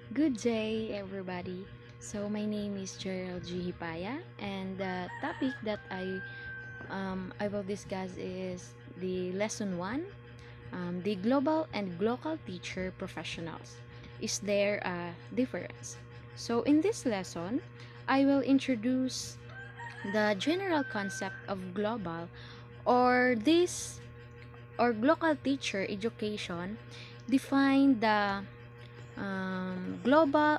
Good day, everybody. So, my name is Gerald G. Hipaya, and the topic that I will discuss is the lesson one, the global and local teacher professionals. Is there a difference? So, in this lesson, I will introduce the general concept of global or this or local teacher education. Define the global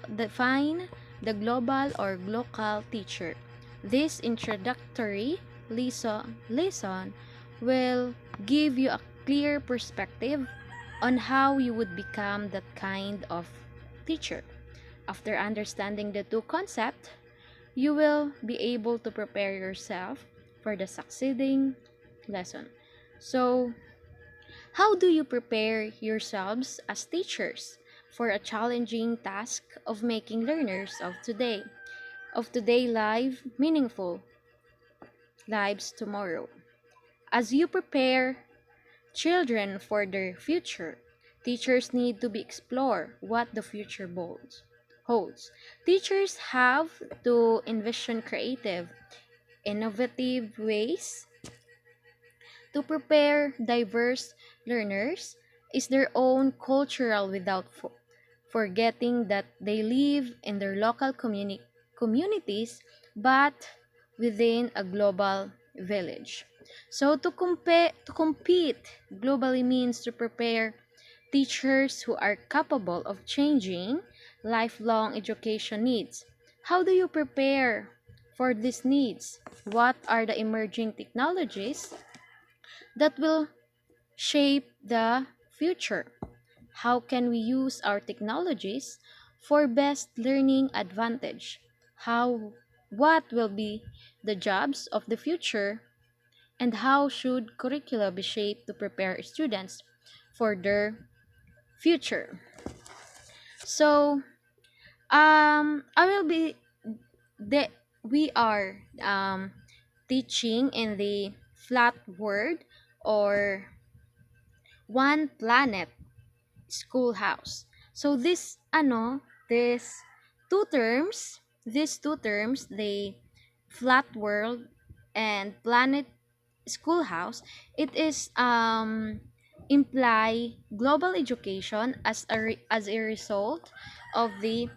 or local teacher. This introductory lesson will give you a clear perspective on how you would become that kind of teacher. After understanding the two concepts, you will be able to prepare yourself for the succeeding lesson. So, how do you prepare yourselves as teachers for a challenging task of making learners of today live meaningful lives tomorrow? As you prepare children for their future, teachers need to be explore what the future holds. Teachers have to envision creative, innovative ways to prepare diverse learners is their own cultural without forgetting that they live in their local communities but within a global village. So to compete globally means to prepare teachers who are capable of changing lifelong education needs. How do you prepare for these needs? What are the emerging technologies that will shape the future? How can we use our technologies for best learning advantage? What will be the jobs of the future, and how should curricula be shaped to prepare students for their future? So, I will be the we are teaching in the flat word or one planet schoolhouse. So this these two terms, the flat world and planet schoolhouse, it is imply global education as a result of the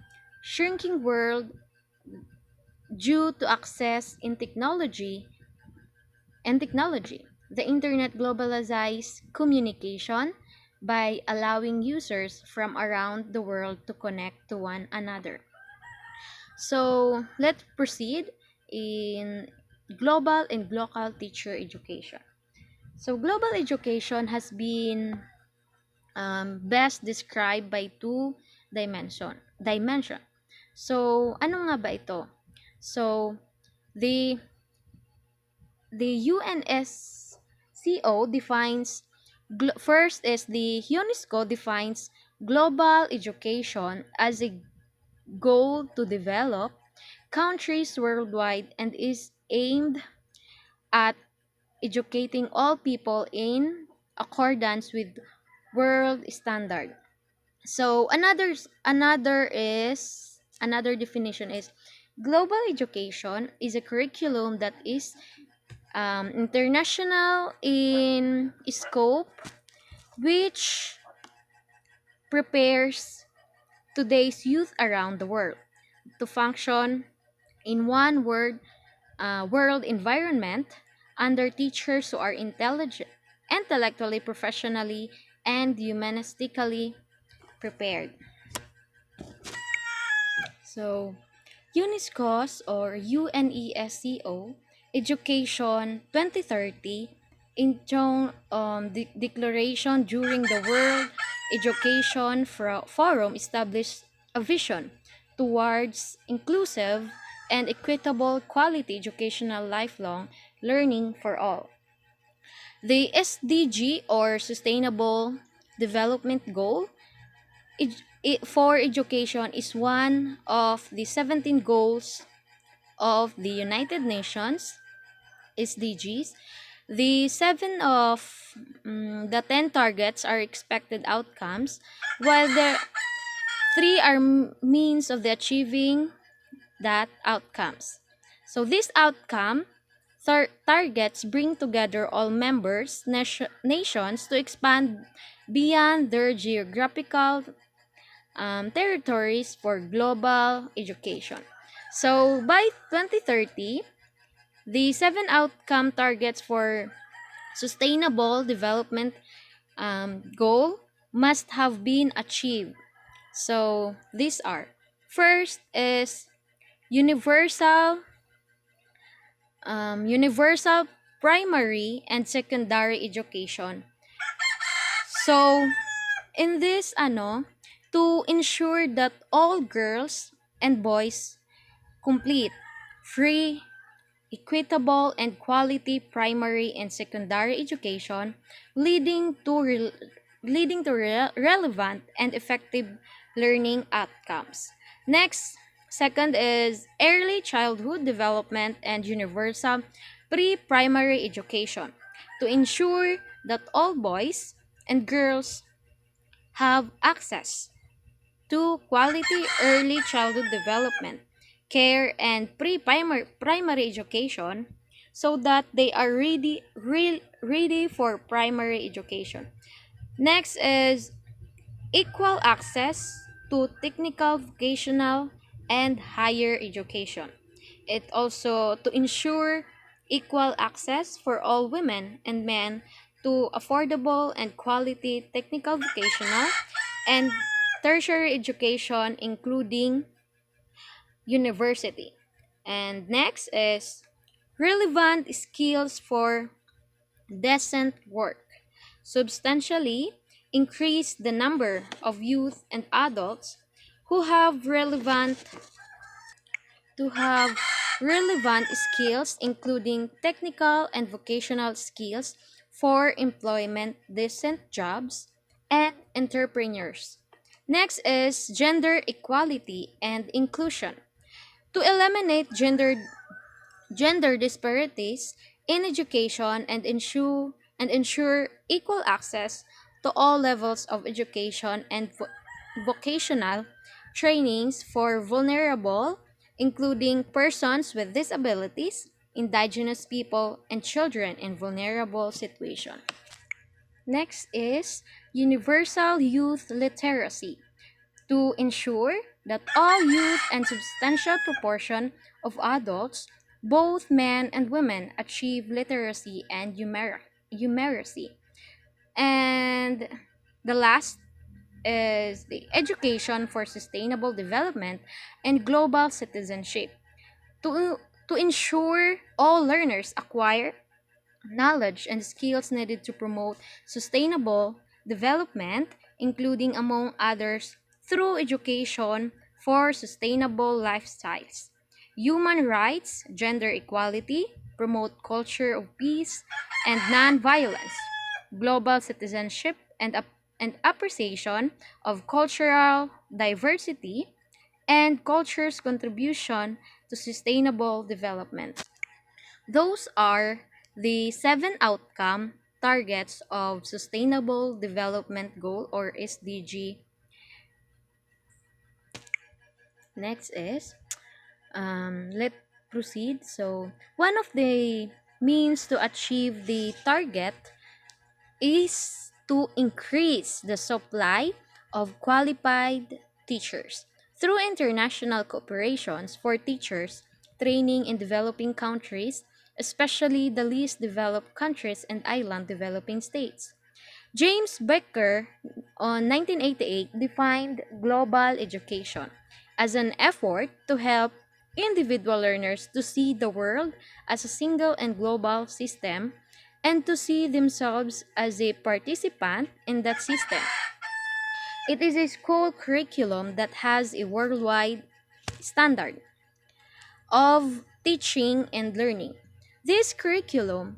shrinking world due to access in technology. The internet globalizes communication by allowing users from around the world to connect to one another. So let's proceed in global and local teacher education. So global education has been best described by two dimension. So ano nga ba ito? So the UNESCO defines first is the UNESCO defines global education as a goal to develop countries worldwide and is aimed at educating all people in accordance with world standard. So another definition is global education is a curriculum that is international in scope, which prepares today's youth around the world to function in one world environment under teachers who are intellectually, professionally, and humanistically prepared. So, UNESCO's or UNESCO Education 2030 in declaration during the World Education Forum established a vision towards inclusive and equitable quality educational lifelong learning for all. The SDG or Sustainable Development Goal for education is one of the 17 goals of the United Nations SDGs. The seven of the 10 targets are expected outcomes, while the Three are means of the achieving that outcomes. So this outcome targets bring together all members nations to expand beyond their geographical territories for global education. So by 2030, the seven outcome targets for sustainable development goal must have been achieved. So these are: first is universal universal primary and secondary education. So in this to ensure that all girls and boys complete free, equitable, and quality primary and secondary education, leading to relevant and effective learning outcomes. Next, second is early childhood development and universal pre-primary education to ensure that all boys and girls have access to quality early childhood development, care, and primary education so that they are ready for primary education. Next is equal access to technical, vocational, and higher education. It also to ensure equal access for all women and men to affordable and quality technical, vocational, and tertiary education, including university. And next is relevant skills for decent work. Substantially increase the number of youth and adults who have relevant skills, including technical and vocational skills for employment, decent jobs, and entrepreneurs. Next is gender equality and inclusion. To eliminate gender disparities in education and ensure equal access to all levels of education and vocational trainings for vulnerable, including persons with disabilities, indigenous people, and children in vulnerable situations. Next is universal youth literacy to ensure that all youth and substantial proportion of adults, both men and women, achieve literacy and numeracy. And the last is the education for sustainable development and global citizenship to, to ensure all learners acquire knowledge and skills needed to promote sustainable development, including, among others, through education for sustainable lifestyles, human rights, gender equality, promote culture of peace and nonviolence, global citizenship, and appreciation of cultural diversity and culture's contribution to sustainable development. Those are the seven outcome targets of Sustainable Development Goal or SDG. Next is let's proceed. So one of the means to achieve the target is to increase the supply of qualified teachers through international cooperations for teachers training in developing countries, especially the least developed countries and island developing states. James Becker on 1988 defined global education as an effort to help individual learners to see the world as a single and global system and to see themselves as a participant in that system. It is a school curriculum that has a worldwide standard of teaching and learning. This curriculum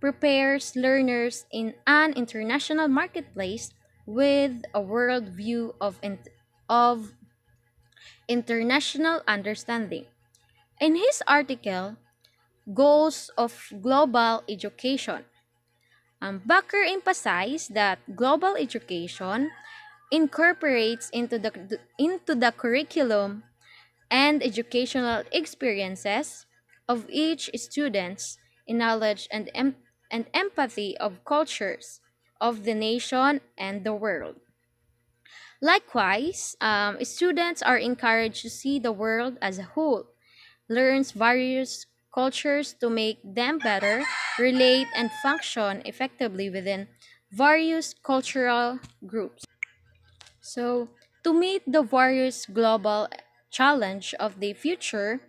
prepares learners in an international marketplace with a world view of international understanding. In his article, Goals of Global Education, Bucker emphasized that global education incorporates into the curriculum and educational experiences of each student's in knowledge and empathy of cultures of the nation and the world. Likewise, students are encouraged to see the world as a whole, learns various cultures to make them better, relate and function effectively within various cultural groups. So, to meet the various global challenge of the future,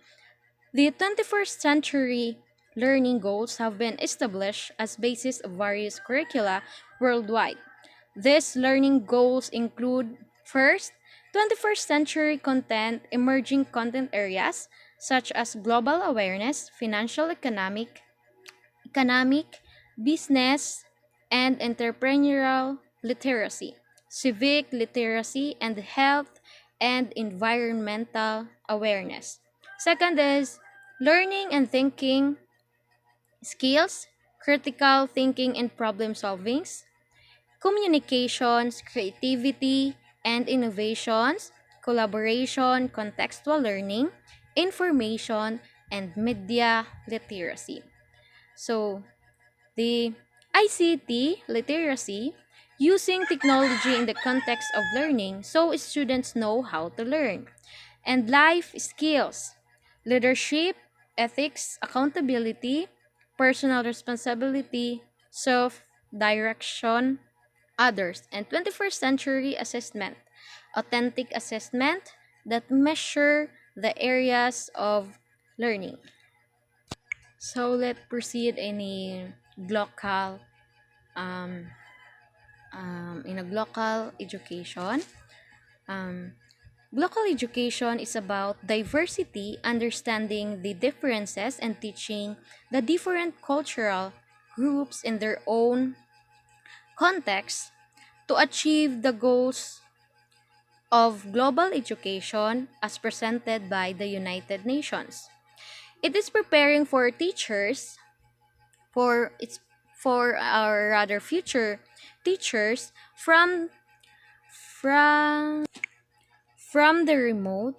the 21st century learning goals have been established as basis of various curricula worldwide. These learning goals include first, 21st century content, emerging content areas such as global awareness, economic, business, and entrepreneurial literacy, civic literacy, and health and environmental awareness. Second is learning and thinking skills, critical thinking and problem solving, communications, creativity, and innovations, collaboration, contextual learning, information, and media literacy. So, the ICT literacy, using technology in the context of learning so students know how to learn. And life skills, leadership, ethics, accountability, personal responsibility, self direction, others, and 21st century assessment, authentic assessment that measure the areas of learning. So let's proceed local um, in a local education. Um, Local education is about diversity, understanding the differences, and teaching the different cultural groups in their own context to achieve the goals of global education as presented by the United Nations. It is preparing for teachers for its for our rather future teachers from from the remote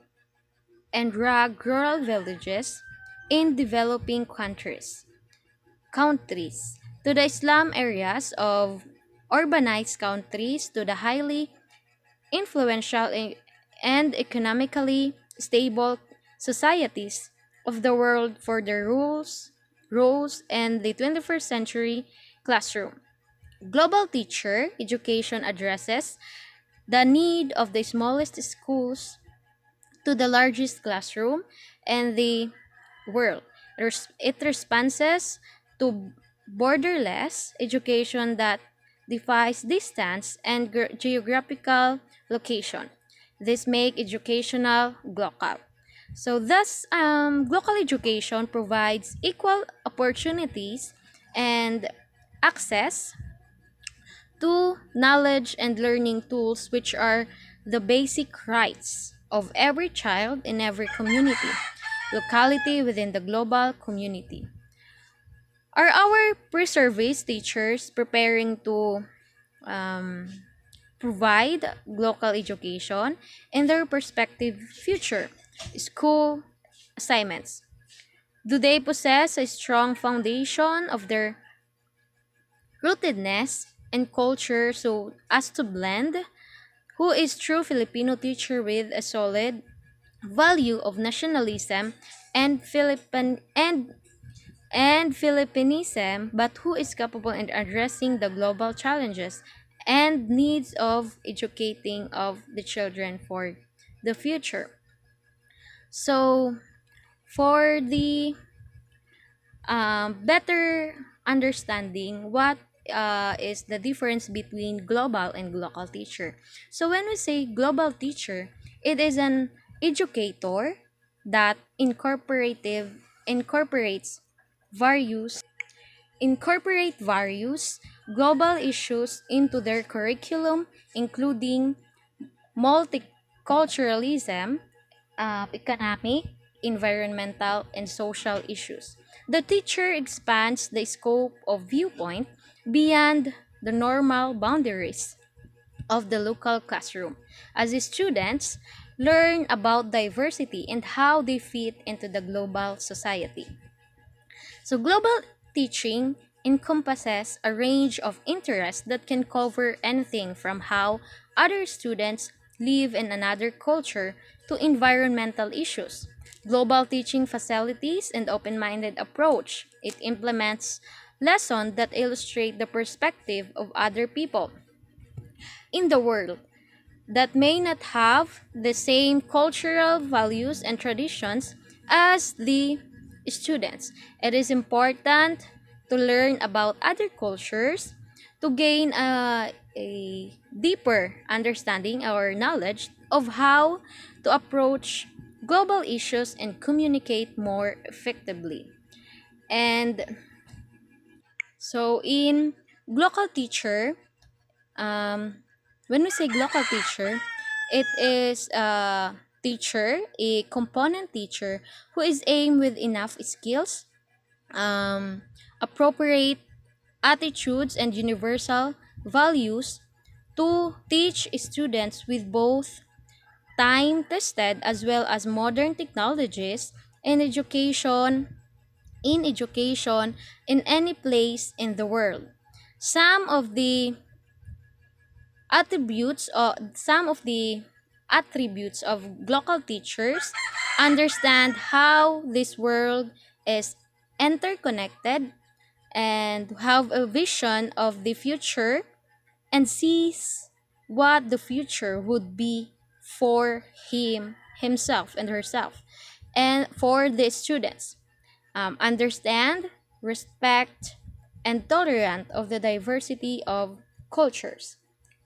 and rural villages in developing countries to the slum areas of urbanized countries to the highly influential and economically stable societies of the world for the roles and the 21st century classroom. Global teacher education addresses the need of the smallest schools to the largest classroom and the world. It responds to borderless education that defies distance and geographical location. This make educational global. So thus, global education provides equal opportunities and access to knowledge and learning tools which are the basic rights of every child in every community, locality within the global community. Are our pre-service teachers preparing to um, provide local education in their prospective future school assignments? Do they possess a strong foundation of their rootedness and culture so as to blend who is true Filipino teacher with a solid value of nationalism and Philippinism, but who is capable in addressing the global challenges and needs of educating of the children for the future. So, for the better understanding what is the difference between global and local teacher. So when we say global teacher, it is an educator that incorporates various various global issues into their curriculum, including multiculturalism, economic, environmental, and social issues. The teacher expands the scope of viewpoint beyond the normal boundaries of the local classroom, as the students learn about diversity and how they fit into the global society. So, global teaching encompasses a range of interests that can cover anything from how other students live in another culture to environmental issues. Global teaching facilities and open-minded approach. It implements lessons that illustrate the perspective of other people in the world that may not have the same cultural values and traditions as the students. It is important to learn about other cultures to gain a deeper understanding or knowledge of how to approach global issues and communicate more effectively. And so in global teacher, um, when we say global teacher, it is a teacher, a component teacher who is aimed with enough skills, um, appropriate attitudes, and universal values to teach students with both time-tested as well as modern technologies in education in any place in the world. Some of the some of the attributes of local teachers understand how this world is interconnected and have a vision of the future and sees what the future would be for himself and herself and for the students. Understand, respect, and tolerant of the diversity of cultures,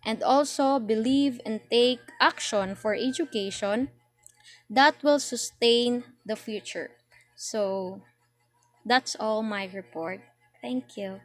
and also believe and take action for education that will sustain the future. So that's all my report. Thank you.